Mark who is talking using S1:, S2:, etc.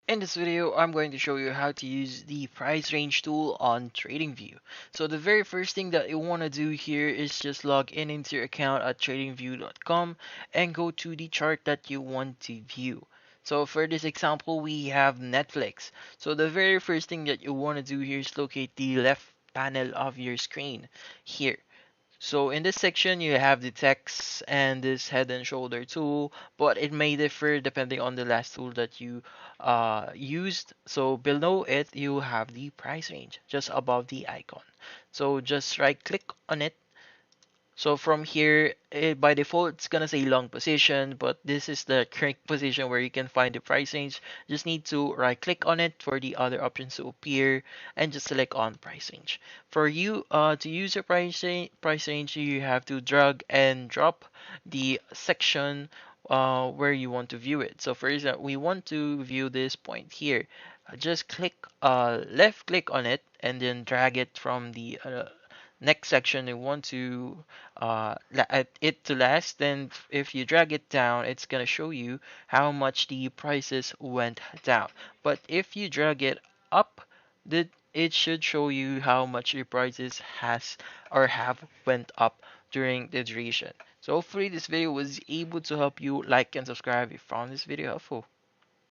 S1: In this video, I'm going to show you how to use the price range tool on TradingView. So the very first thing that you want to do here is just log in into your account at tradingview.com and go to the chart that you want to view. So for this example, we have Netflix. So the very first thing that you want to do here is locate the left panel of your screen here. So in this section, you have the text and this head and shoulder tool, but it may differ depending on the last tool that you used. So below it, you have the price range just above the icon. So just right click on it. So from here, by default, it's gonna say long position, but this is the correct position where you can find the price range. Just need to right click on it for the other options to appear and just select on price range. For you to use your price range, you have to drag and drop the section where you want to view it. So for example, we want to view this point here. Just click left click on it and then drag it from the next section you want to it to last. Then if you drag it down, it's gonna show you how much the prices went down. But if you drag it up, it should show you how much your prices has or have went up during the duration. So hopefully this video was able to help you. Like and subscribe if you found this video helpful.